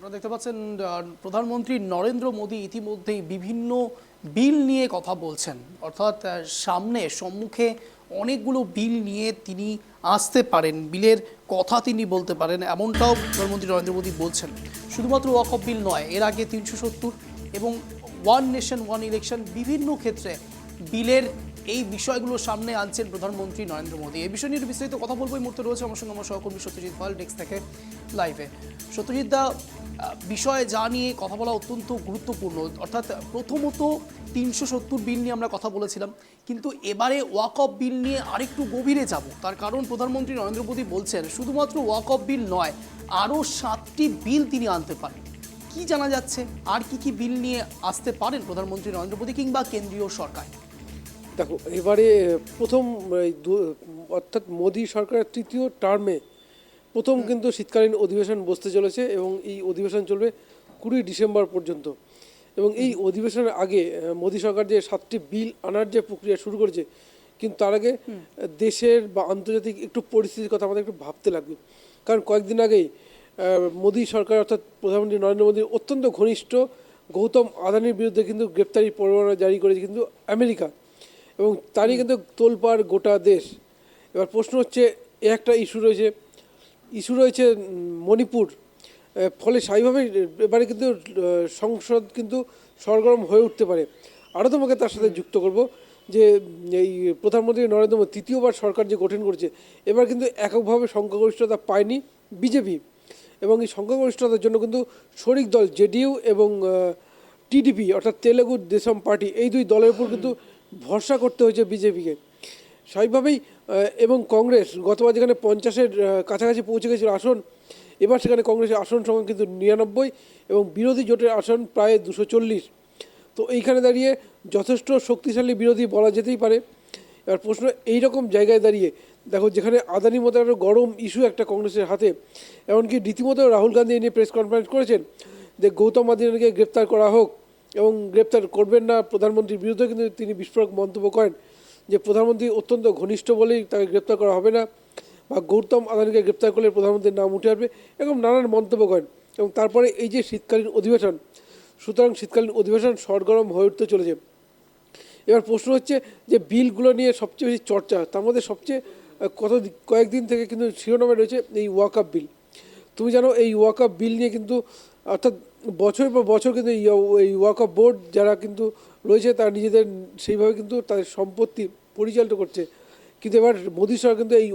আপনারা দেখতে পাচ্ছেন প্রধানমন্ত্রী নরেন্দ্র মোদী ইতিমধ্যেই বিভিন্ন বিল নিয়ে কথা বলছেন, অর্থাৎ সম্মুখে অনেকগুলো বিল নিয়ে তিনি আসতে পারেন, বিলের কথা তিনি বলতে পারেন, এমনটাও প্রধানমন্ত্রী নরেন্দ্র মোদী বলছেন। শুধুমাত্র ওয়াকফ বিল নয়, এর আগে 370 এবং ওয়ান নেশন ওয়ান ইলেকশন, বিভিন্ন ক্ষেত্রে বিলের এই বিষয়গুলো সামনে আনছেন প্রধানমন্ত্রী নরেন্দ্র মোদী। এই বিষয় নিয়ে বিস্তারিত কথা বলবো। এই মুহূর্তে রয়েছে আমার সঙ্গে আমার সহকর্মী সত্যজিৎ পাল, ডেস্ক থেকে লাইভে। সত্যজিৎ দা, বিষয়ে যা নিয়ে কথা বলা অত্যন্ত গুরুত্বপূর্ণ, অর্থাৎ প্রথমত 370 বিল নিয়ে আমরা কথা বলেছিলাম, কিন্তু এবারে ওয়াকফ বিল নিয়ে আরেকটু গভীরে যাব। তার কারণ প্রধানমন্ত্রী নরেন্দ্র মোদী বলছেন শুধুমাত্র ওয়াকফ বিল নয়, আরও 7টি বিল তিনি আনতে পারেন। কি জানা যাচ্ছে, আর কি বিল নিয়ে আসতে পারেন প্রধানমন্ত্রী নরেন্দ্র মোদী কিংবা কেন্দ্রীয় সরকার? দেখো, এবারে প্রথম অর্থাৎ মোদী সরকারের তৃতীয় টার্মে প্রথম কিন্তু শীতকালীন অধিবেশন বসতে চলেছে এবং এই অধিবেশন চলবে 20 ডিসেম্বর পর্যন্ত। এবং এই অধিবেশনের আগে মোদী সরকার যে 7টি বিল আনার যে প্রক্রিয়া শুরু করেছে, কিন্তু তার আগে দেশের বা আন্তর্জাতিক একটু পরিস্থিতির কথা আমাদের একটু ভাবতে লাগবে। কারণ কয়েকদিন আগেই মোদী সরকার অর্থাৎ প্রধানমন্ত্রী নরেন্দ্র মোদীর অত্যন্ত ঘনিষ্ঠ গৌতম আদানির বিরুদ্ধে কিন্তু গ্রেপ্তারি পরোয়ানা জারি করেছে কিন্তু আমেরিকা, এবং তারই কিন্তু তোলপাড় গোটা দেশ। এবার প্রশ্ন হচ্ছে, একটা ইস্যু রয়েছে মণিপুর। ফলে স্বাভাবিকভাবেই এবারে কিন্তু সংসদ কিন্তু সরগরম হয়ে উঠতে পারে। আরও তোমাকে তার সাথে যুক্ত করব যে এই প্রধানমন্ত্রী নরেন্দ্র মোদী তৃতীয়বার সরকার যে গঠন করেছে, এবার কিন্তু এককভাবে সংখ্যাগরিষ্ঠতা পায়নি বিজেপি, এবং এই সংখ্যাগরিষ্ঠতার জন্য কিন্তু শরিক দল জেডিইউ এবং টিডিপি অর্থাৎ তেলেগু দেশম পার্টি, এই দুই দলের উপর কিন্তু ভরসা করতে হয়েছে বিজেপিকে স্বাভাবিকভাবেই। এবং কংগ্রেস গতবার যেখানে 50-এর কাছাকাছি পৌঁছে গেছিল আসন, এবার সেখানে কংগ্রেসের আসন সংখ্যা কিন্তু 99 এবং বিরোধী জোটের আসন প্রায় 240। তো এইখানে দাঁড়িয়ে যথেষ্ট শক্তিশালী বিরোধী বলা যেতেই পারে। এবার প্রশ্ন এইরকম জায়গায় দাঁড়িয়ে দেখো, যেখানে আদানির মতো একটা গরম ইস্যু একটা কংগ্রেসের হাতে, এমনকি রীতিমতো রাহুল গান্ধী এই নিয়ে প্রেস কনফারেন্স করেছেন যে গৌতম আদানিকে গ্রেপ্তার করা হোক, এবং গ্রেপ্তার করবেন না প্রধানমন্ত্রীর বিরুদ্ধে কিন্তু তিনি বিস্ফোরক মন্তব্য করেন যে প্রধানমন্ত্রী অত্যন্ত ঘনিষ্ঠ বলেই তাকে গ্রেপ্তার করা হবে না, বা গৌতম আদানিকে গ্রেপ্তার করলে প্রধানমন্ত্রীর নাম উঠে আসবে, এরকম নানান মন্তব্য করেন। এবং তারপরে এই যে শীতকালীন অধিবেশন, সুতরাং শীতকালীন অধিবেশন সরগরম হয়ে উঠতে চলেছে। এবার প্রশ্ন হচ্ছে যে বিলগুলো নিয়ে সবচেয়ে বেশি চর্চা, তার মধ্যে সবচেয়ে কয়েকদিন থেকে কিন্তু শিরোনামে রয়েছে এই ওয়াকফ বিল। তুমি জানো এই ওয়াকফ বিল নিয়ে কিন্তু অর্থাৎ বছরের পর বছর কিন্তু এই ওয়াকফ বোর্ড যারা কিন্তু রয়েছে তারা নিজেদের সেইভাবে কিন্তু তাদের সম্পত্তি পরিচালিত করছে, কিন্তু এবার মোদী সরকার কিন্তু এই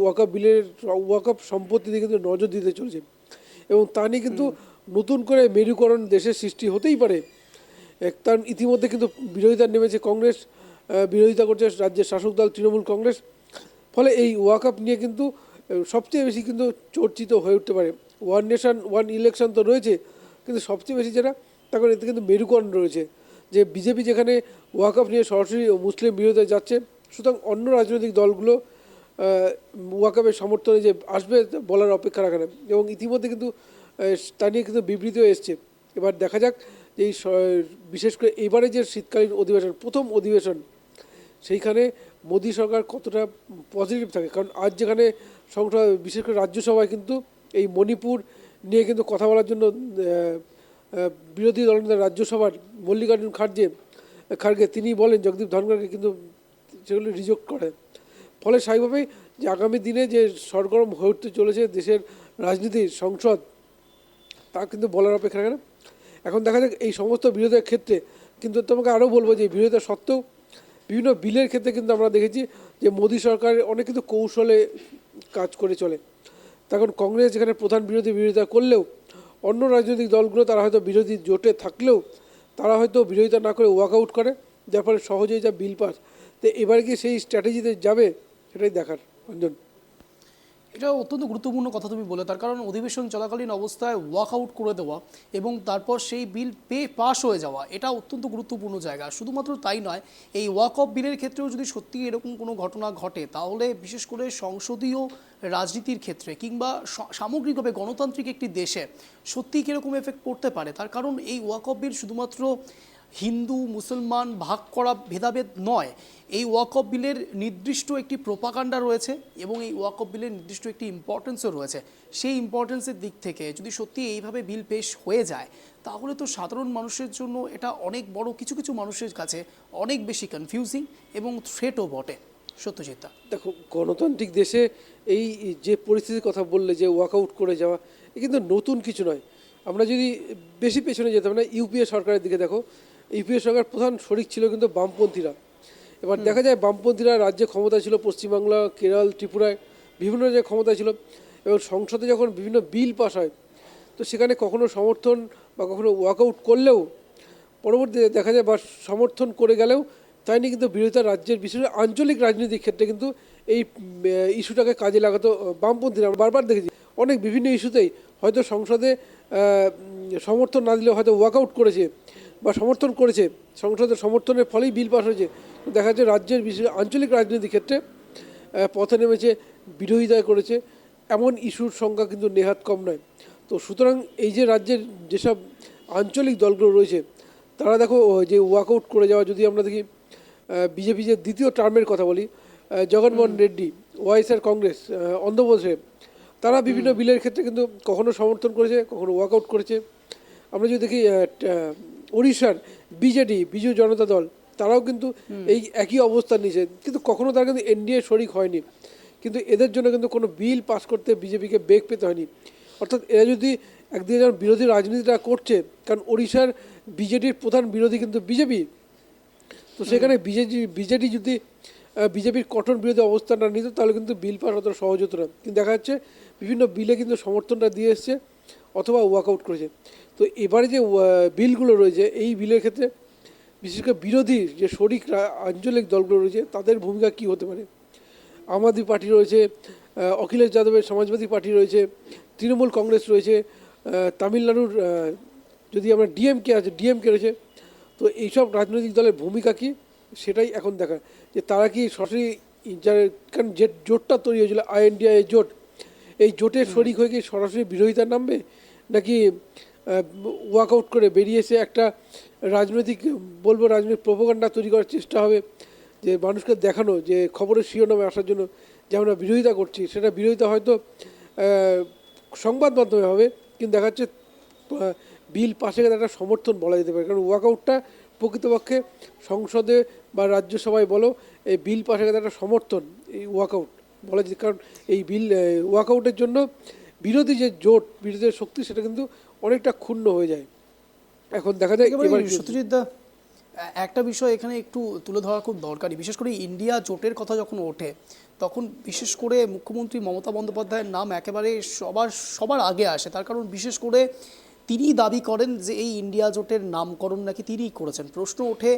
ওয়াকফ সম্পত্তি দিয়ে কিন্তু নজর দিতে চলেছে, এবং তা নিয়ে কিন্তু নতুন করে মেরুকরণ দেশের সৃষ্টি হতেই পারে। তার ইতিমধ্যে কিন্তু বিরোধিতা নেমেছে কংগ্রেস, বিরোধিতা করছে রাজ্যের শাসক দল তৃণমূল কংগ্রেস। ফলে এই ওয়াকফ নিয়ে কিন্তু সবচেয়ে বেশি কিন্তু চর্চিত হয়ে উঠতে পারে। ওয়ান নেশন ওয়ান ইলেকশন তো রয়েছে, কিন্তু সবচেয়ে বেশি যেটা, তখন এতে কিন্তু মেরুকরণ রয়েছে যে বিজেপি যেখানে ওয়াকফ নিয়ে সরাসরি মুসলিম বিরোধিতা যাচ্ছে, সুতরাং অন্য রাজনৈতিক দলগুলো ওয়াকফের সমর্থনে যে আসবে বলার অপেক্ষা রাখে না, এবং ইতিমধ্যে কিন্তু তা নিয়ে কিন্তু বিবৃতিও এসছে। এবার দেখা যাক যে এই বিশেষ করে এবারে যে শীতকালীন অধিবেশন, প্রথম অধিবেশন, সেইখানে মোদী সরকার কতটা পজিটিভ থাকে। কারণ আজ যেখানে সংসদ, বিশেষ করে রাজ্যসভায় কিন্তু এই মণিপুর নিয়ে কিন্তু কথা বলার জন্য বিরোধী দলনেতা রাজ্যসভার মল্লিকার্জুন খাড়গে তিনি বলেন জগদীপ ধনখড়কে কিন্তু সেগুলো রিজেক্ট করে। ফলে স্বাভাবিকভাবেই যে আগামী দিনে যে সরগরম হয়ে উঠতে চলেছে দেশের রাজনীতির সংসদ, তা কিন্তু বলার অপেক্ষা রাখে না। এখন দেখা যাক এই সমস্ত বিরোধের ক্ষেত্রে, কিন্তু তোমাকে আরও বলবো যে বিরোধিতা সত্ত্বেও বিভিন্ন বিলের ক্ষেত্রে কিন্তু আমরা দেখেছি যে মোদী সরকার অনেক কিন্তু কৌশলে কাজ করে চলে। তখন কংগ্রেস যেখানে প্রধান বিরোধিতা করলেও অন্য রাজনৈতিক দলগুলো তারা হয়তো বিরোধী জোটে থাকলেও তারা হয়তো বিরোধিতা না করে ওয়াকআউট করে, যার ফলে সহজেই যা বিল পাস। তো এবারে কি সেই স্ট্র্যাটেজিতে যাবে, সেটাই দেখার। অঞ্জন, এটা অত্যন্ত গুরুত্বপূর্ণ কথা তুমি বলে, তার কারণ অধিবেশন চলাকালীন অবস্থায় ওয়াকআউট করে দেওয়া এবং তারপর সেই বিল পাস হয়ে যাওয়া, এটা অত্যন্ত গুরুত্বপূর্ণ জায়গা। শুধুমাত্র তাই নয়, এই ওয়াকআউট বিলের ক্ষেত্রেও যদি সত্যি এরকম কোনো ঘটনা ঘটে, তাহলে বিশেষ করে সংসদীয় রাজনীতির ক্ষেত্রে কিংবা সামগ্রিকভাবে গণতান্ত্রিক একটি দেশে সত্যিই কীরকম এফেক্ট পড়তে পারে। তার কারণ এই ওয়াকআউট বিল শুধুমাত্র হিন্দু মুসলমান ভাগ করা ভেদাভেদ নয়, এই ওয়াকফ বিলের নির্দিষ্ট একটি প্রোপাগান্ডা রয়েছে এবং এই ওয়াকফ বিলের নির্দিষ্ট একটি ইম্পর্টেন্সও রয়েছে। সেই ইম্পর্টেন্সের দিক থেকে যদি সত্যি এইভাবে বিল পেশ হয়ে যায় তাহলে তো সাধারণ মানুষের জন্য এটা অনেক বড়, কিছু কিছু মানুষের কাছে অনেক বেশি কনফিউজিং এবং থ্রেটও বটে। সত্যজিৎদা, দেখো, গণতান্ত্রিক দেশে এই যে পরিস্থিতির কথা বললে যে ওয়াকআউট করে যাওয়া, এ কিন্তু নতুন কিছু নয়। আমরা যদি বেশি পেছনে যেতাম না, ইউপিএ সরকারের দিকে দেখো, ইউপিএ সরকার প্রধান শরিক ছিল কিন্তু বামপন্থীরা। এবার দেখা যায় বামপন্থীরা রাজ্যে ক্ষমতা ছিল, পশ্চিমবাংলা, কেরল, ত্রিপুরায় বিভিন্ন জায়গায় ক্ষমতা ছিল, এবং সংসদে যখন বিভিন্ন বিল পাস হয় তো সেখানে কখনো সমর্থন বা কখনো ওয়াকআউট করলেও পরবর্তীতে দেখা যায় বা সমর্থন করে গেলেও তাই নিয়ে কিন্তু বিরোধিতা রাজ্যের, বিশেষ করে আঞ্চলিক রাজনীতির ক্ষেত্রে কিন্তু এই ইস্যুটাকে কাজে লাগাতো বামপন্থীরা। আমরা বারবার দেখেছি অনেক বিভিন্ন ইস্যুতেই হয়তো সংসদে সমর্থন না দিলেও হয়তো ওয়াকআউট করেছে বা সমর্থন করেছে, সংসদের সমর্থনের ফলেই বিল পাস হয়েছে। দেখা যাচ্ছে রাজ্যের বিশেষ আঞ্চলিক রাজনীতির ক্ষেত্রে পথে নেমেছে, বিরোধিতা করেছে, এমন ইস্যুর সংখ্যা কিন্তু নেহাত কম নয়। তো সুতরাং এই যে রাজ্যের যেসব আঞ্চলিক দলগুলো রয়েছে তারা দেখো যে ওয়াকআউট করে যাওয়া, যদি আমরা দেখি বিজেপি যে দ্বিতীয় টার্মের কথা বলি, জগনমোহন রেড্ডি, ওয়াইএসআর কংগ্রেস, অন্ধ্রপ্রদেশে তারা বিভিন্ন বিলের ক্ষেত্রে কিন্তু কখনো সমর্থন করেছে, কখনো ওয়াকআউট করেছে। আমরা যদি দেখি ওড়িশার বিজেডি, বিজু জনতা দল, তারাও কিন্তু এই একই অবস্থান নিয়েছে, কিন্তু কখনো তারা কিন্তু এনডিএ শরিক হয়নি। কিন্তু এদের জন্য কিন্তু কোনো বিল পাস করতে বিজেপিকে বেগ পেতে হয়নি। অর্থাৎ এরা যদি একদিকে যেমন বিরোধী রাজনীতিটা করছে, কারণ ওড়িশার বিজেডির প্রধান বিরোধী কিন্তু বিজেপি, তো সেখানে বিজেডি যদি বিজেপির কঠোর বিরোধী অবস্থানটা নিত তাহলে কিন্তু বিল পাস অতটা সহজ হতো না। কিন্তু দেখা যাচ্ছে বিভিন্ন বিলে কিন্তু সমর্থনটা দিয়ে এসছে অথবা ওয়াকআউট করেছে। তো এবারে যে বিলগুলো রয়েছে এই বিলের ক্ষেত্রে বিশেষ করে বিরোধী যে শরিক আঞ্চলিক দলগুলো রয়েছে তাদের ভূমিকা কী হতে পারে। আম আদমি পার্টি রয়েছে, অখিলেশ যাদবের সমাজবাদী পার্টি রয়েছে, তৃণমূল কংগ্রেস রয়েছে, তামিলনাড়ুর যদি আমরা ডিএমকে রয়েছে। তো এইসব রাজনৈতিক দলের ভূমিকা কী সেটাই এখন দেখা, যে তারা কি সরাসরি যার, কারণ যে জোটটা তৈরি হয়েছিল আইএনডিআই জোট, এই জোটের শরিক হয়ে কি সরাসরি বিরোধিতা নামবে, নাকি ওয়াকআউট করে বেরিয়ে এসে একটা রাজনৈতিক প্রোপাগান্ডা তৈরি করার চেষ্টা হবে, যে মানুষকে দেখানো যে খবরের শিরোনামে আসার জন্য যে আমরা বিরোধিতা করছি, সেটা বিরোধিতা হয়তো সংবাদ মাধ্যমে হবে, কিন্তু দেখা যাচ্ছে বিল পাশে গেলে একটা সমর্থন বলা যেতে পারে। কারণ ওয়াকআউটটা প্রকৃতপক্ষে সংসদে বা রাজ্যসভায় বলো, এই বিল পাশে গেলে একটা সমর্থন, এই ওয়াকআউট বলা যেতে, কারণ এই বিল ওয়াকআউটের জন্য বিরোধী যে জোট, বিরোধী শক্তি, সেটা কিন্তু অনেকটা ক্ষুণ্ণ হয়ে যায়। এখন দেখা যায় সত্যজিৎদা, একটা বিষয় এখানে একটু তুলে ধরা খুব দরকারি, বিশেষ করে ইন্ডিয়া জোটের কথা যখন ওঠে তখন বিশেষ করে মুখ্যমন্ত্রী মমতা বন্দ্যোপাধ্যায়ের নাম একেবারে সবার আগে আসে। তার কারণ বিশেষ করে তিনি দাবি করেন যে এই ইন্ডিয়া জোটের নামকরণ নাকি তিনিই করেছেন। প্রশ্ন ওঠে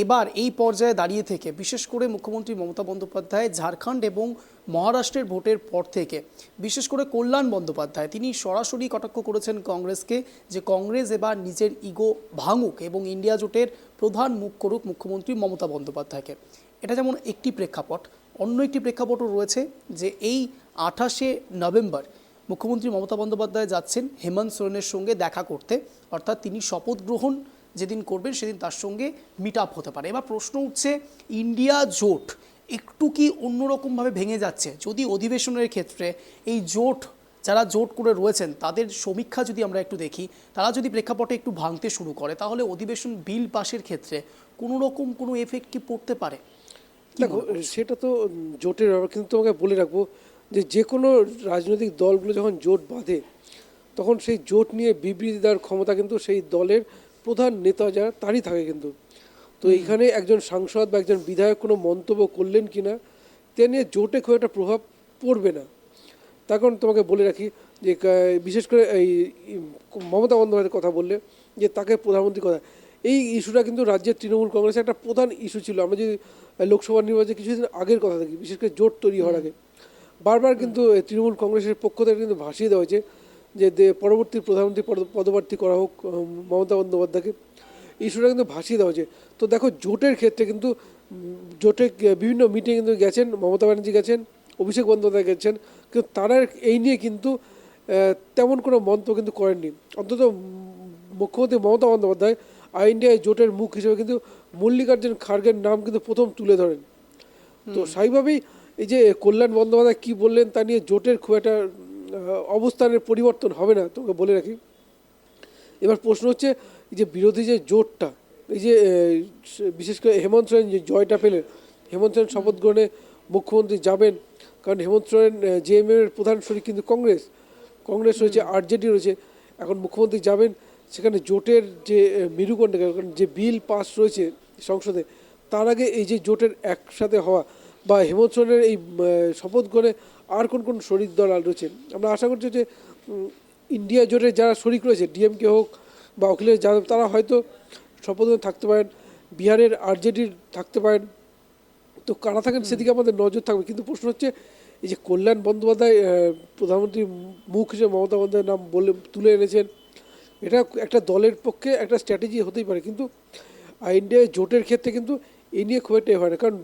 এবার এই পর্যায়ে দাঁড়িয়ে থেকে, বিশেষ করে মুখ্যমন্ত্রী মমতা বন্দ্যোপাধ্যায় ঝাড়খণ্ড এবং মহারাষ্ট্রের ভোটের পর থেকে, বিশেষ করে কল্যাণ বন্দ্যোপাধ্যায় তিনি সরাসরি কটাক্ষ করেছেন কংগ্রেসকে, যে কংগ্রেস এবার নিজের ইগো ভাঙুক এবং ইন্ডিয়া জোটের প্রধান মুখ করুক মুখ্যমন্ত্রী মমতা বন্দ্যোপাধ্যায়কে। এটা যেমন একটি প্রেক্ষাপট, অন্য একটি প্রেক্ষাপটও রয়েছে যে এই 28শে নভেম্বর মুখ্যমন্ত্রী মমতা বন্দ্যোপাধ্যায় যাচ্ছেন হেমন্ত সোরেনের সঙ্গে দেখা করতে, অর্থাৎ তিনি শপথ গ্রহণ যেদিন করবেন সেদিন তার সঙ্গে মিট আপ হতে পারে। এবার প্রশ্ন উঠছে, ইন্ডিয়া জোট একটু কি অন্যরকমভাবে ভেঙে যাচ্ছে যদি অধিবেশনের ক্ষেত্রে এই জোট, যারা জোট করে রয়েছেন তাদের সমীক্ষা যদি আমরা একটু দেখি, তারা যদি প্রেক্ষাপটে একটু ভাঙতে শুরু করে তাহলে অধিবেশন বিল পাশের ক্ষেত্রে কোনো রকম কোনো এফেক্ট কি পড়তে পারে? দেখো, সেটা তো জোটের ব্যাপার, কিন্তু তোমাকে বলে রাখবো যে কোনো রাজনৈতিক দলগুলো যখন জোট বাঁধে তখন সেই জোট নিয়ে বিবৃতি দেওয়ার ক্ষমতা কিন্তু সেই দলের প্রধান নেতা যারা তারই থাকে। কিন্তু তো এইখানে একজন সাংসদ বা একজন বিধায়ক কোনো মন্তব্য করলেন কি না তে নিয়ে জোটে খুব একটা প্রভাব পড়বে না। তার কারণ তোমাকে বলে রাখি যে বিশেষ করে এই মমতা বন্দ্যোপাধ্যায়ের কথা বললে যে তাকে প্রধানমন্ত্রী কথা, এই ইস্যুটা কিন্তু রাজ্যের তৃণমূল কংগ্রেসের একটা প্রধান ইস্যু ছিল। আমরা যদি লোকসভা নির্বাচনে কিছুদিন আগের কথা দেখি, বিশেষ করে জোট তৈরি হওয়ার আগে বারবার কিন্তু তৃণমূল কংগ্রেসের পক্ষ থেকে কিন্তু ভাসিয়ে দেওয়া হয়েছে যে পরবর্তী প্রধানমন্ত্রী পদপ্রার্থী করা হোক মমতা বন্দ্যোপাধ্যায়কে, ইস্যুটা কিন্তু ভাসিয়ে দেওয়া হয়েছে। তো দেখো, জোটের ক্ষেত্রে কিন্তু জোটে বিভিন্ন মিটিংয়ে কিন্তু গেছেন, মমতা ব্যানার্জি গেছেন, অভিষেক বন্দ্যোপাধ্যায় গেছেন, কিন্তু তারা এই নিয়ে কিন্তু তেমন কোনো মন্তব্য কিন্তু করেননি। অন্তত মুখ্যমন্ত্রী মমতা বন্দ্যোপাধ্যায় ইন্ডিয়া জোটের মুখ হিসেবে কিন্তু মল্লিকার্জুন খাড়গের নাম কিন্তু প্রথম তুলে ধরেন। তো স্বাভাবিকভাবেই এই যে কল্যাণ বন্দ্যোপাধ্যায় কী বললেন তা নিয়ে জোটের খুব একটা অবস্থানের পরিবর্তন হবে না, তোকে বলে রাখি। এবার প্রশ্ন হচ্ছে এই যে বিরোধী যে জোটটা, এই যে বিশেষ করে হেমন্ত সোরেন যে জয়টা পেলেন, হেমন্ত সোরেন শপথ গ্রহণে মুখ্যমন্ত্রী যাবেন, কারণ হেমন্ত সোরেন জেএমএম এর প্রধান শরিক কিন্তু কংগ্রেস রয়েছে, আরজেডি রয়েছে। এখন মুখ্যমন্ত্রী যাবেন সেখানে জোটের যে মেরুকরণ, যে বিল পাস রয়েছে সংসদে, তার আগে এই যে জোটের একসাথে হওয়া বা হেমন্ত সোরেনের এই শপথ গ্রহণে আর কোন কোন শরিক দল রয়েছে, আমরা আশা করছি যে ইন্ডিয়া জোটের যারা শরিক রয়েছে, ডিএমকে হোক বা অখিলেশ যাদব, তারা হয়তো শপথ গ্রহণে থাকতে পারেন, বিহারের আরজেডির থাকতে পারেন। তো কারা থাকেন সেদিকে আমাদের নজর থাকবে। কিন্তু প্রশ্ন হচ্ছে এই যে কল্যাণ বন্দ্যোপাধ্যায় প্রধানমন্ত্রী মুখ হিসেবে মমতা বন্দ্যোপাধ্যায়ের নাম বলে তুলে এনেছেন, এটা একটা দলের পক্ষে একটা স্ট্র্যাটেজি হতেই পারে, কিন্তু ইন্ডিয়া জোটের ক্ষেত্রে কিন্তু এই নিয়ে খুব একটা হয় না, কারণ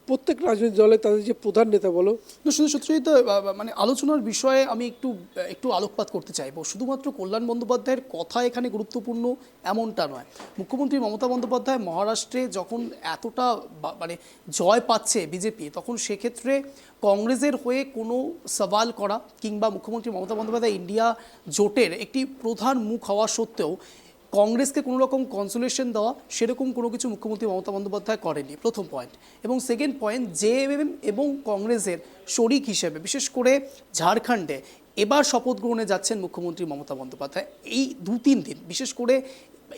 প্রত্যেক রাজনৈতিক দলে তাদের যে প্রধান নেতা বলো। না, শুধু সত্যিই তো মানে আলোচনার বিষয়ে আমি একটু একটু আলোকপাত করতে চাইবো। শুধুমাত্র কল্যাণ বন্দ্যোপাধ্যায়ের কথা এখানে গুরুত্বপূর্ণ এমনটা নয়। মুখ্যমন্ত্রী মমতা বন্দ্যোপাধ্যায় মহারাষ্ট্রে যখন এতটা মানে জয় পাচ্ছে বিজেপি, তখন সেক্ষেত্রে কংগ্রেসের হয়ে কোনো সওয়াল করা কিংবা মুখ্যমন্ত্রী মমতা বন্দ্যোপাধ্যায় ইন্ডিয়া জোটের একটি প্রধান মুখ হওয়া সত্ত্বেও কংগ্রেসকে কোনো রকম কনসোলেশন দেওয়া সেরকম কোনো কিছু মুখ্যমন্ত্রী মমতা বন্দ্যোপাধ্যায় করেনি, প্রথম পয়েন্ট। এবং সেকেন্ড পয়েন্ট, জেএমএম এবং কংগ্রেসের শরিক হিসেবে বিশেষ করে ঝাড়খণ্ডে এবার শপথ গ্রহণে যাচ্ছেন মুখ্যমন্ত্রী মমতা বন্দ্যোপাধ্যায়। এই 2-3 দিন, বিশেষ করে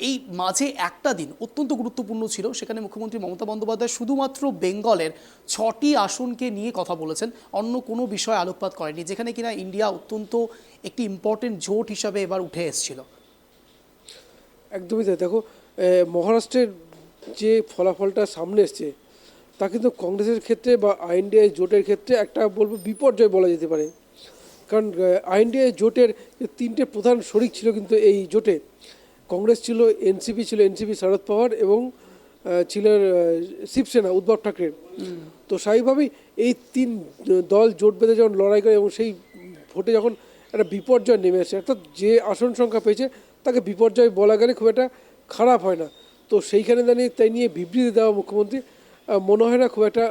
এই মাঝে একটা দিন অত্যন্ত গুরুত্বপূর্ণ ছিল, সেখানে মুখ্যমন্ত্রী মমতা বন্দ্যোপাধ্যায় শুধুমাত্র বেঙ্গলের 6টি আসনকে নিয়ে কথা বলেছেন, অন্য কোনো বিষয় আলোকপাত করেনি, যেখানে কিনা ইন্ডিয়া অত্যন্ত একটি ইম্পর্টেন্ট জোট হিসাবে এবার উঠে এসেছিল। একদমই তাই। দেখো, মহারাষ্ট্রের যে ফলাফলটা সামনে এসছে তা কিন্তু কংগ্রেসের ক্ষেত্রে বা আইএনডিএ জোটের ক্ষেত্রে একটা বলবো বিপর্যয় বলা যেতে পারে। কারণ আইএনডিএ জোটের 3টে প্রধান শরিক ছিল কিন্তু এই জোটে। কংগ্রেস ছিল, এনসিপি ছিল, এনসিপি শরদ পাওয়ার, এবং ছিলেন শিবসেনা উদ্ধব ঠাকরে। তো স্বাভাবিকভাবেই এই 3 দল জোট বেঁধে যখন লড়াই করে এবং সেই ভোটে যখন একটা বিপর্যয় নেমে আসে, অর্থাৎ যে আসন সংখ্যা পেয়েছে তাকে বিপর্যয় বলা গেলে খুব একটা খারাপ হয় না। তো সেইখানে দাঁড়িয়ে তাই নিয়ে বিবৃতি দেওয়া মুখ্যমন্ত্রী মনে হয় না খুব একটা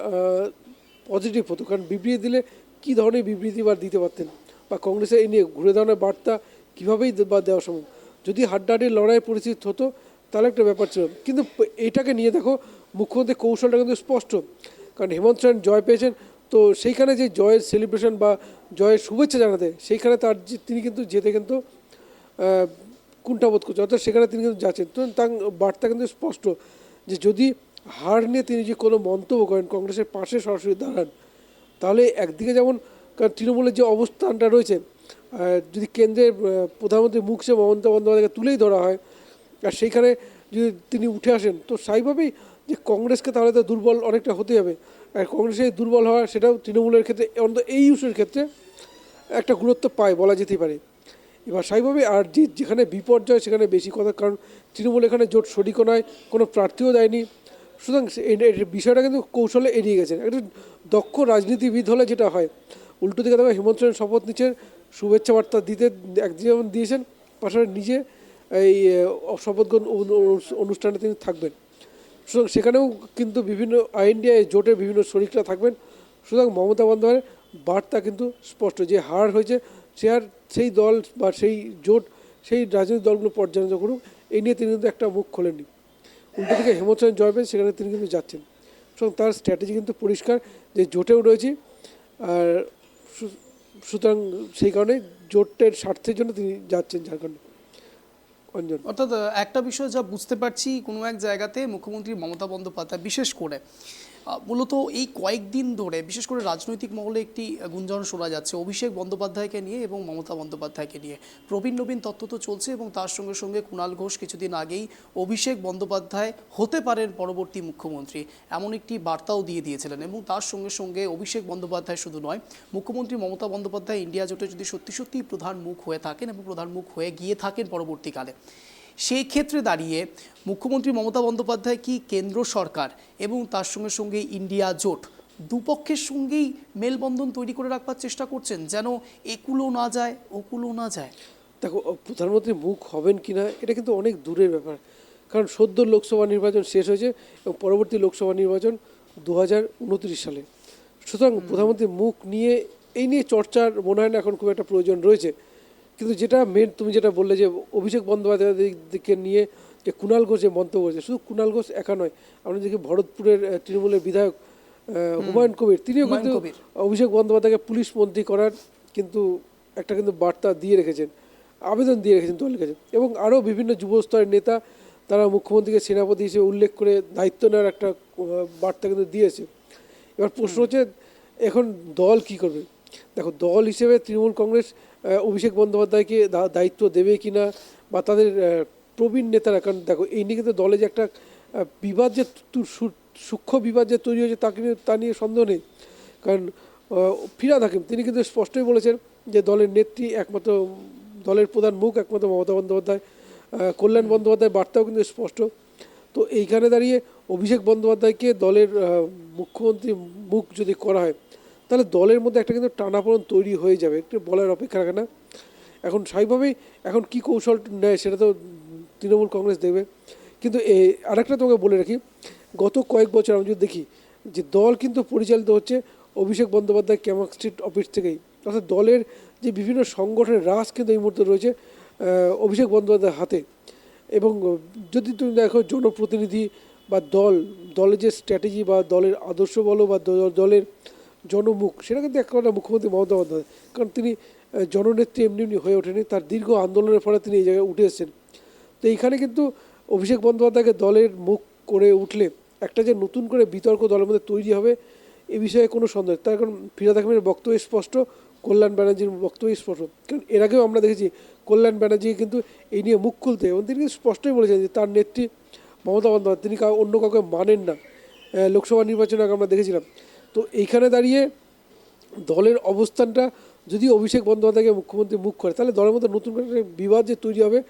পজিটিভ হতো, কারণ বিবৃতি দিলে কী ধরনের বিবৃতি বা দিতে পারতেন, বা কংগ্রেসের এই নিয়ে ঘুরে দাঁড়ানোর বার্তা কীভাবেই বা দেওয়া সম্ভব। যদি হাড্ডাহাড্ডি লড়াই পরিস্থিতি হতো তাহলে একটা ব্যাপার ছিল, কিন্তু এটাকে নিয়ে দেখো মুখ্যমন্ত্রীর কৌশলটা কিন্তু স্পষ্ট। কারণ হেমন্ত সোরেন জয় পেয়েছেন, তো সেইখানে যে জয়ের সেলিব্রেশন বা জয়ের শুভেচ্ছা জানাতে, সেইখানে তার তিনি কিন্তু যেতে কিন্তু কুণ্ঠাবোধ করছে, অর্থাৎ সেখানে তিনি কিন্তু যাচ্ছেন। তো তার বার্তা কিন্তু স্পষ্ট যে যদি হার নিয়ে তিনি যে কোনো মন্তব্য করেন, কংগ্রেসের পাশে সরাসরি দাঁড়ান, তাহলে একদিকে যেমন তৃণমূলের যে অবস্থানটা রয়েছে, যদি কেন্দ্রের প্রধানমন্ত্রী মুখ হিসেবে মমতা বন্দ্যোপাধ্যায়কে তুলেই ধরা হয় আর সেইখানে যদি তিনি উঠে আসেন, তো স্বাভাবিকভাবেই যে কংগ্রেসকে তাহলে তো দুর্বল অনেকটা হতে হবে। আর কংগ্রেসের দুর্বল হওয়া সেটাও তৃণমূলের ক্ষেত্রে, অন্তত এই ইস্যুর ক্ষেত্রে একটা গুরুত্ব পায় বলা যেতেই পারে। এবার স্বাভাবিকভাবে আর যেখানে বিপর্যয় সেখানে বেশি কথা, কারণ তৃণমূল এখানে জোট শরিকও নয়, কোনো প্রার্থীও দেয়নি, সুতরাং বিষয়টা কিন্তু কৌশলে এড়িয়ে গেছেন। একটা দক্ষ রাজনীতিবিদ হলে যেটা হয়, উল্টো দিকে দেখো হেমন্ত সোরেন শপথ নিচ্ছেন, শুভেচ্ছা বার্তা দিতে একদিকে যেমন দিয়েছেন, পাশাপাশি নিজে এই শপথ গ্রহণ অনুষ্ঠানে তিনি থাকবেন। সুতরাং সেখানেও কিন্তু বিভিন্ন আইএনডিএ জোটের বিভিন্ন শরিকরা থাকবেন। সুতরাং মমতা বন্দ্যোপাধ্যায়ের বার্তা কিন্তু স্পষ্ট যে হার হয়েছে, সে আর সেই দল বা সেই জোট, সেই রাজনৈতিক দলগুলো পর্যালোচনা করুক, এই নিয়ে তিনি কিন্তু একটা মুখ খোলেননি। উল্টো থেকে হেমন্ত সোরেন জয় পেন, সেখানে তিনি কিন্তু যাচ্ছেন। সুতরাং তার স্ট্র্যাটেজি কিন্তু পরিষ্কার যে জোটেও রয়েছে, আর সুতরাং সেই কারণে জোটের স্বার্থের জন্য তিনি যাচ্ছেন ঝাড়খণ্ডে। অঞ্জন, অর্থাৎ একটা বিষয় যা বুঝতে পারছি, কোনো এক জায়গাতে মুখ্যমন্ত্রী মমতা বন্দ্যোপাধ্যায় বিশেষ করে মূলত এই কয়েকদিন ধরে বিশেষ করে রাজনৈতিক মহলে একটি গুঞ্জন শোনা যাচ্ছে অভিষেক বন্দ্যোপাধ্যায়কে নিয়ে এবং মমতা বন্দ্যোপাধ্যায়কে নিয়ে। প্রবীণ নবীন তত্ত্ব তো চলছে, এবং তার সঙ্গে সঙ্গে কুণাল ঘোষ কিছুদিন আগেই অভিষেক বন্দ্যোপাধ্যায় হতে পারেন পরবর্তী মুখ্যমন্ত্রী, এমন একটি বার্তাও দিয়ে দিয়েছিলেন। এবং তার সঙ্গে সঙ্গে অভিষেক বন্দ্যোপাধ্যায় শুধু নয়, মুখ্যমন্ত্রী মমতা বন্দ্যোপাধ্যায় ইন্ডিয়া জোটে যদি সত্যি সত্যিই প্রধান মুখ হয়ে থাকেন এবং প্রধান মুখ হয়ে গিয়ে থাকেন পরবর্তীকালে, সেই ক্ষেত্রে দাঁড়িয়ে মুখ্যমন্ত্রী মমতা বন্দ্যোপাধ্যায় কি কেন্দ্র সরকার এবং তার সঙ্গে সঙ্গে ইন্ডিয়া জোট দুপক্ষের সঙ্গেই মেলবন্ধন তৈরি করে রাখবার চেষ্টা করছেন, যেন একুলো না যায় ওকুলো না যায়? দেখো, প্রধানমন্ত্রী মুখ হবেন কিনা এটা কিন্তু অনেক দূরের ব্যাপার, কারণ সদ্য লোকসভা নির্বাচন শেষ হয়েছে এবং পরবর্তী লোকসভা নির্বাচন 2029 সালে। সুতরাং প্রধানমন্ত্রীর মুখ নিয়ে এই নিয়ে চর্চার মনে হয় না এখন খুব একটা প্রয়োজন রয়েছে। কিন্তু যেটা মেন, তুমি যেটা বললে যে অভিষেক বন্দ্যোপাধ্যায়কে নিয়ে যে কুণাল ঘোষ যে মন্তব্য করেছে, শুধু কুণাল ঘোষ একা নয়, আমরা দেখি ভরতপুরের তৃণমূলের বিধায়ক হুমায়ুন কবির, তিনিও কিন্তু অভিষেক বন্দ্যোপাধ্যায়কে পুলিশ মন্ত্রী করার কিন্তু একটা কিন্তু বার্তা দিয়ে রেখেছেন, আবেদন দিয়ে রেখেছেন দলের কাছে। এবং আরও বিভিন্ন যুব স্তরের নেতা তারা মুখ্যমন্ত্রীকে সেনাপতি হিসেবে উল্লেখ করে দায়িত্ব নেওয়ার একটা বার্তা কিন্তু দিয়েছে। এবার প্রশ্ন হচ্ছে এখন দল কি করবে। দেখো, দল হিসেবে তৃণমূল কংগ্রেস অভিষেক বন্দ্যোপাধ্যায়কে দায়িত্ব দেবে কি না, বা তাদের প্রবীণ নেতারা, কারণ দেখো এই নিয়ে কিন্তু দলে যে একটা বিবাদ যে সূক্ষ্ম বিবাদ যে তৈরি হয়েছে তা নিয়ে সন্দেহ নেই। কারণ ফিরহাদ হাকিম তিনি কিন্তু স্পষ্টই বলেছেন যে দলের নেত্রী একমাত্র, দলের প্রধান মুখ একমাত্র মমতা বন্দ্যোপাধ্যায়। কল্যাণ বন্দ্যোপাধ্যায়ের বার্তাও কিন্তু স্পষ্ট। তো এইখানে দাঁড়িয়ে অভিষেক বন্দ্যোপাধ্যায়কে দলের মুখ্যমন্ত্রী মুখ যদি করা হয়, তাহলে দলের মধ্যে একটা কিন্তু টানাপোড়েন তৈরি হয়ে যাবে, একটু বলার অপেক্ষা রাখে না। এখন স্বাভাবিকভাবেই এখন কী কৌশল নেয় সেটা তো তৃণমূল কংগ্রেস দেবে। কিন্তু আরেকটা তোমাকে বলে রাখি, গত কয়েক বছর আমি যদি দেখি যে দল কিন্তু পরিচালিত হচ্ছে অভিষেক বন্দ্যোপাধ্যায় ক্যামাক স্ট্রিট অফিস থেকেই, অর্থাৎ দলের যে বিভিন্ন সংগঠনের রাস কিন্তু এই মুহূর্তে রয়েছে অভিষেক বন্দ্যোপাধ্যায়ের হাতে। এবং যদি তুমি দেখো জনপ্রতিনিধি বা দলের যে স্ট্র্যাটেজি বা দলের আদর্শ বলো বা দলের জনমুখ, সেটা কিন্তু একটা মুখ্যমন্ত্রী মমতা বন্দ্যোপাধ্যায়, কারণ তিনি জননেত্রী এমনি হয়ে ওঠেনি, তার দীর্ঘ আন্দোলনের ফলে তিনি এই জায়গায় উঠে এসেছেন। তো এইখানে কিন্তু অভিষেক বন্দ্যোপাধ্যায়কে দলের মুখ করে উঠলে একটা যে নতুন করে বিতর্ক দলের মধ্যে তৈরি হবে এ বিষয়ে কোনো সন্দেহ। তার কারণ ফিরহাদ হাকিমের বক্তব্য স্পষ্ট, কল্যাণ ব্যানার্জির বক্তব্য স্পষ্ট। কারণ এর আগেও আমরা দেখেছি কল্যাণ ব্যানার্জি কিন্তু এই নিয়ে মুখ খুলতে, এবং তিনি স্পষ্টই বলেছেন যে তার নেত্রী মমতা বন্দ্যোপাধ্যায়, তিনি অন্য কাউকে মানেন না। লোকসভা নির্বাচনে আগে আমরা দেখেছিলাম। তো এইখানে দাঁড়িয়ে দলের অবস্থানটা যদি অভিষেক বন্দ্যোপাধ্যায়কে মুখ্যমন্ত্রী মুখ করে, তাহলে দলের মধ্যে নতুন করে বিবাদ যে তৈরি হবে।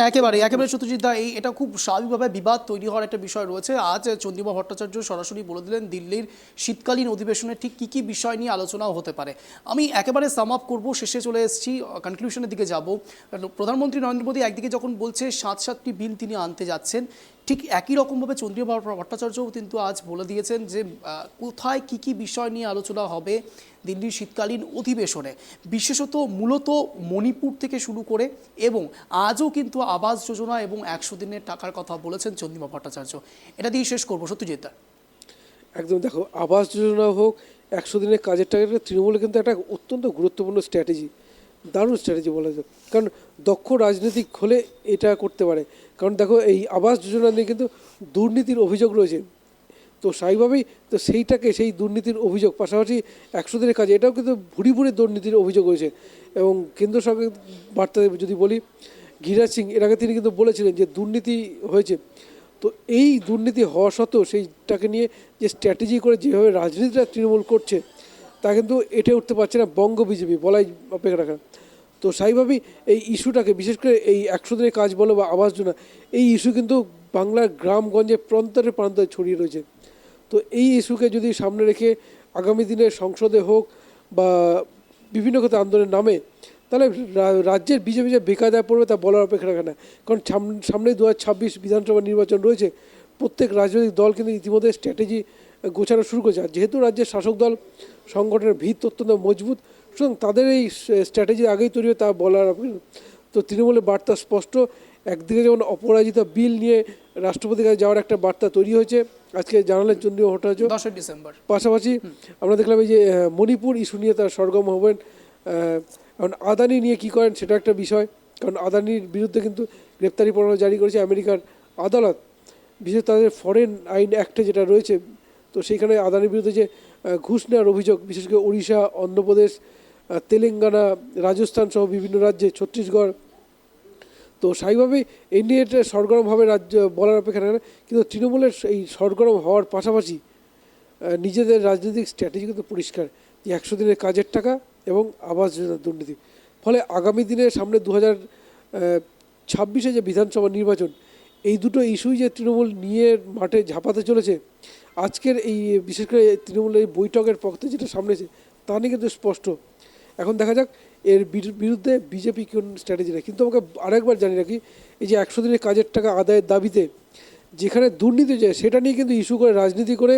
একেবারে সত্যজিৎ দা, এটা খুব স্বাভাবিকভাবে বিবাদ তৈরি হওয়ার একটা বিষয় রয়েছে। আজ চন্দ্রিমা ভট্টাচার্য সরাসরি বলে দিলেন দিল্লির শীতকালীন অধিবেশনে ঠিক কী কী বিষয় নিয়ে আলোচনাও হতে পারে। আমি একেবারে সাম আপ করবো, শেষে চলে এসেছি, কনক্লুশনের দিকে যাব। প্রধানমন্ত্রী নরেন্দ্র মোদী একদিকে যখন বলছে 7টি বিল তিনি আনতে যাচ্ছেন, ঠিক একই রকমভাবে চন্দ্রিমা ভট্টাচার্যও কিন্তু আজ বলে দিয়েছেন যে কোথায় কী কী বিষয় নিয়ে আলোচনা হবে দিল্লির শীতকালীন অধিবেশনে, বিশেষত মূলত মণিপুর থেকে শুরু করে, এবং আজও কিন্তু আবাস যোজনা এবং 100 দিনের টাকার কথা বলেছেন চন্দ্রিমা ভট্টাচার্য। এটা দিয়ে শেষ করবো সত্যজিৎ দা। একদম, দেখো আবাস যোজনা হোক, 100 দিনের কাজের টাকাটা তৃণমূলের কিন্তু একটা অত্যন্ত গুরুত্বপূর্ণ স্ট্র্যাটেজি, দারুণ স্ট্র্যাটেজি বলা যায়। কারণ দক্ষ রাজনীতিক হলে এটা করতে পারে। কারণ দেখো এই আবাস যোজনা নিয়ে কিন্তু দুর্নীতির অভিযোগ রয়েছে। তো স্বাভাবিকভাবেই তো সেই দুর্নীতির অভিযোগ, পাশাপাশি 100 দিনের কাজে এটাও কিন্তু ভুরি দুর্নীতির অভিযোগ রয়েছে। এবং কেন্দ্র সরকার বার্তা যদি বলি, গিরিরাজ সিং এর আগে তিনি কিন্তু বলেছিলেন যে দুর্নীতি হয়েছে। তো এই দুর্নীতি হওয়া সত্ত্বেও সেইটাকে নিয়ে যে স্ট্র্যাটেজি করে যেভাবে রাজনীতিটা তৃণমূল করছে, তা কিন্তু এটে উঠতে পারছে না বঙ্গ বিজেপি, বলাই অপেক্ষা রাখা। তো স্বাভাবিকভাবেই এই ইস্যুটাকে, বিশেষ করে এই 100 দিনের কাজ বলো বা আবাস যোজনা, এই ইস্যু কিন্তু বাংলার গ্রামগঞ্জে প্রান্তরে ছড়িয়ে রয়েছে। তো এই ইস্যুকে যদি সামনে রেখে আগামী দিনে সংসদে হোক বা বিভিন্ন ক্ষেত্রে আন্দোলনের নামে, তাহলে রাজ্যের বিজেপি যে বেকায়দায় পড়বে তা বলার অপেক্ষা রাখে না। কারণ সামনেই 2026 বিধানসভা নির্বাচন রয়েছে। প্রত্যেক রাজনৈতিক দল কিন্তু ইতিমধ্যে স্ট্র্যাটেজি গোছানো শুরু করেছে। আর যেহেতু রাজ্যের শাসক দল সংগঠনের ভিত অত্যন্ত মজবুত, সুতরাং তাদের এই স্ট্র্যাটেজি আগেই তৈরি হয় তা বলার। তো তৃণমূলের বার্তা স্পষ্ট, একদিকে যেমন অপরাজিতা বিল নিয়ে রাষ্ট্রপতির কাছে যাওয়ার একটা বার্তা তৈরি হয়েছে, আজকে জানালেন চন্দ্রিমা ভট্টাচার্য 10 ডিসেম্বর। পাশাপাশি আমরা দেখলাম এই যে মণিপুর ইস্যু নিয়ে তার সরগম হবেন। এখন আদানি নিয়ে কী করেন সেটা একটা বিষয়, কারণ আদানির বিরুদ্ধে কিন্তু গ্রেপ্তারি পরোয়ানা জারি করেছে আমেরিকার আদালত, বিশেষ তাদের ফরেন আইন অ্যাক্টে যেটা রয়েছে। তো সেইখানে আদানির বিরুদ্ধে যে ঘুষ নেওয়ার অভিযোগ, বিশেষ করে ওড়িশা, অন্ধ্রপ্রদেশ, তেলেঙ্গানা, রাজস্থান সহ বিভিন্ন রাজ্যে, ছত্তিশগড়। তো স্বাভাবিকভাবেই এই নিয়ে এটা সরগরমভাবে রাজ্য বলার অপেক্ষা রাখে না। কিন্তু তৃণমূলের এই সরগরম হওয়ার পাশাপাশি নিজেদের রাজনৈতিক স্ট্র্যাটেজি কিন্তু পরিষ্কার, যে 100 দিনের কাজের টাকা এবং আবাস যোজনার দুর্নীতি। ফলে আগামী দিনে সামনে 2026 যে বিধানসভা নির্বাচন, এই দুটো ইস্যুই যে তৃণমূল নিয়ে মাঠে ঝাঁপাতে চলেছে, আজকের এই বিশেষ করে তৃণমূলের এই বৈঠকের পক্ষে যেটা সামনেছে তা নিয়ে কিন্তু স্পষ্ট। এখন দেখা যাক এর বিরুদ্ধে বিজেপি কোন স্ট্র্যাটেজি নেয়। কিন্তু আমাকে আরেকবার জানি রাখি, এই যে 100 দিনের কাজের টাকা আদায়ের দাবিতে যেখানে দুর্নীতি যায় সেটা নিয়ে কিন্তু ইস্যু করে রাজনীতি করে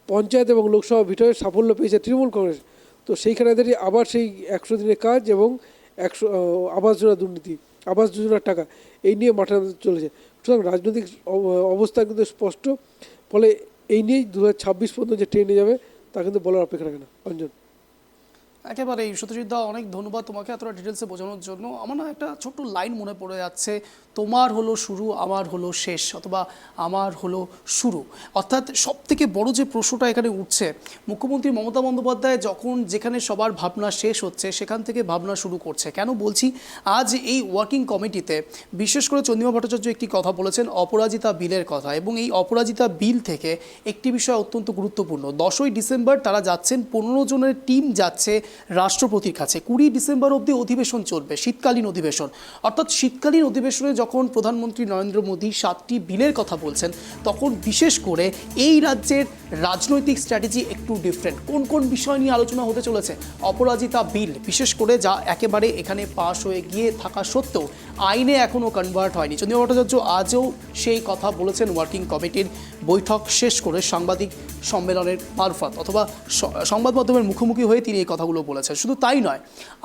পঞ্চায়েত এবং লোকসভা ভিতরে সাফল্য পেয়েছে তৃণমূল কংগ্রেস। তো সেইখানে দাঁড়িয়ে আবার সেই 100 দিনের কাজ এবং 100 আবাস যোজনা দুর্নীতি, আবাস যোজনার টাকা এই নিয়ে মাঠে নামতে চলেছে। সুতরাং রাজনৈতিক অবস্থা কিন্তু স্পষ্ট। ফলে এই নিয়েই 2026 পর্যন্ত যে ট্রেনে যাবে তা কিন্তু বলার অপেক্ষা রাখে না। অঞ্জন, একেবারেই সত্যজিৎ দা, অনেক ধন্যবাদ তোমাকে এতটা ডিটেলসে বোঝানোর জন্য। আমার না একটা ছোট্ট লাইন মনে পড়ে যাচ্ছে, তোমার হলো শুরু আমার হলো শেষ, অথবা আমার হলো শুরু। অর্থাৎ সব থেকে বড় যে প্রশ্নটা এখানে উঠছে, মুখ্যমন্ত্রী মমতা বন্দ্যোপাধ্যায় যখন যেখানে সবার ভাবনা শেষ হচ্ছে সেখান থেকে ভাবনা শুরু করছে। কেন বলছি, আজ এই ওয়ার্কিং কমিটিতে বিশেষ করে চন্দ্রিমা ভট্টাচার্য একটি কথা বলেছেন, অপরাজিতা বিলের কথা। এবং এই অপরাজিতা বিল থেকে একটি বিষয় অত্যন্ত গুরুত্বপূর্ণ, 10ই ডিসেম্বর তারা যাচ্ছেন, 15 জনের টিম যাচ্ছে রাষ্ট্রপতির কাছে। 20 ডিসেম্বর অবধি অধিবেশন চলবে, শীতকালীন অধিবেশন। অর্থাৎ শীতকালীন অধিবেশনে যখন প্রধানমন্ত্রী নরেন্দ্র মোদী 7টি বিলের কথা বলছেন, তখন বিশেষ করে এই রাজ্যের রাজনৈতিক স্ট্র্যাটেজি একটু ডিফারেন্ট। কোন কোন বিষয় নিয়ে আলোচনা হতে চলেছে? অপরাজিতা বিল বিশেষ করে, যা একেবারে এখানে পাশ হয়ে গিয়ে থাকা সত্ত্বেও আইনে এখনও কনভার্ট হয়নি। চন্দ্রিমা ভট্টাচার্য আজও সেই কথা বলেছেন ওয়ার্কিং কমিটির বৈঠক শেষ করে সাংবাদিক সম্মেলনের মারফত, অথবা সংবাদ মাধ্যমের মুখোমুখি হয়ে তিনি এই কথাগুলো বলেছেন। শুধু তাই নয়,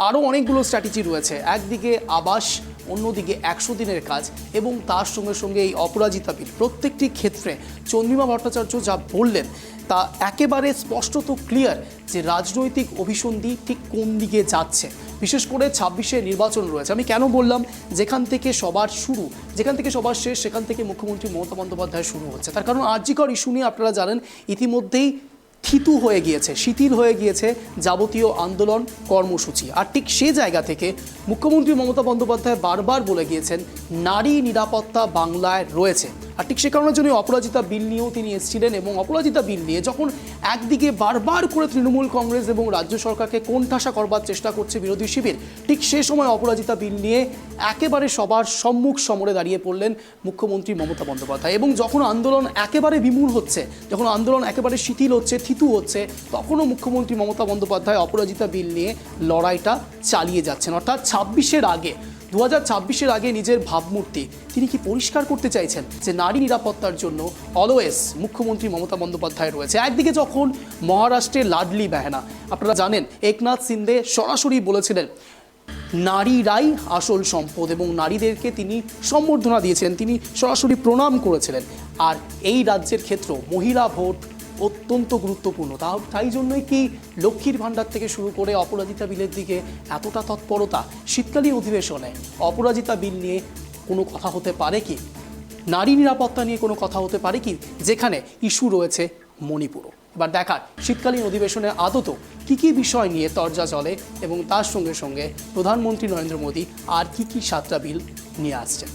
আরও অনেকগুলো স্ট্র্যাটেজি রয়েছে। একদিকে আবাস, অন্যদিকে 100 দিনের কাজ, এবং তার সঙ্গে সঙ্গে এই অপরাজিতা বিল। প্রত্যেকটি ক্ষেত্রে চন্দ্রিমা ভট্টাচার্য যা বললেন তা একেবারে স্পষ্টত ক্লিয়ার যে রাজনৈতিক অভিসন্ধি ঠিক কোন দিকে যাচ্ছে। বিশেষ করে 26-এ নির্বাচন রয়েছে। আমি কেন বললাম যেখান থেকে সবার শুরু, যেখান থেকে সবার শেষ, সেখান থেকে মুখ্যমন্ত্রী মমতা বন্দ্যোপাধ্যায় শুরু হচ্ছে। তার কারণ আরজিকর ইস্যু নিয়ে আপনারা জানেন ইতিমধ্যেই থিতু হয়ে গিয়েছে, শিথিল হয়ে গিয়েছে যাবতীয় আন্দোলন কর্মসূচি। আর ঠিক সে জায়গা থেকে মুখ্যমন্ত্রী মমতা বন্দ্যোপাধ্যায় বারবার বলে গিয়েছেন নারী নিরাপত্তা বাংলায় রয়েছে। আর ঠিক সে কারণের জন্য অপরাজিতা বিল নিয়েও তিনি এসেছিলেন। এবং অপরাজিতা বিল নিয়ে যখন একদিকে বারবার করে তৃণমূল কংগ্রেস এবং রাজ্য সরকারকে কোণঠাসা করবার চেষ্টা করছে বিরোধী শিবির, ঠিক সে সময় অপরাজিতা বিল নিয়ে একেবারে সবার সম্মুখ সমরে দাঁড়িয়ে পড়লেন মুখ্যমন্ত্রী মমতা বন্দ্যোপাধ্যায়। এবং যখন আন্দোলন একেবারে বিমূঢ় হচ্ছে, যখন আন্দোলন একেবারে শিথিল হচ্ছে, থিতু হচ্ছে, তখনও মুখ্যমন্ত্রী মমতা বন্দ্যোপাধ্যায় অপরাজিতা বিল নিয়ে লড়াইটা চালিয়ে যাচ্ছেন। অর্থাৎ 26-এর আগে, 2026-এর আগে নিজের ভাবমূর্তি তিনি কি পরিষ্কার করতে চাইছেন যে নারী নিরাপত্তার জন্য অলওয়েজ মুখ্যমন্ত্রী মমতা বন্দ্যোপাধ্যায় রয়েছে। একদিকে যখন মহারাষ্ট্রের লাডলি বেহেনা, আপনারা জানেন একনাথ শিন্দে সরাসরি বলেছিলেন নারীরাই আসল সম্পদ, এবং নারীদেরকে তিনি সম্বর্ধনা দিয়েছেন, তিনি সরাসরি প্রণাম করেছিলেন। আর এই রাজ্যের ক্ষেত্র মহিলা ভোট অত্যন্ত গুরুত্বপূর্ণ। তাই জন্যই কি লক্ষ্মীর ভাণ্ডার থেকে শুরু করে অপরাজিতা বিলের দিকে এতটা তৎপরতা? শীতকালীন অধিবেশনে অপরাজিতা বিল নিয়ে কোনো কথা হতে পারে কি? নারী নিরাপত্তা নিয়ে কোনো কথা হতে পারে কি, যেখানে ইস্যু রয়েছে মণিপুরও? এবার দেখার শীতকালীন অধিবেশনে আদত কী কী বিষয় নিয়ে তরজা চলে, এবং তার সঙ্গে সঙ্গে প্রধানমন্ত্রী নরেন্দ্র মোদী আর কী কী 7টা বিল নিয়ে আসছেন।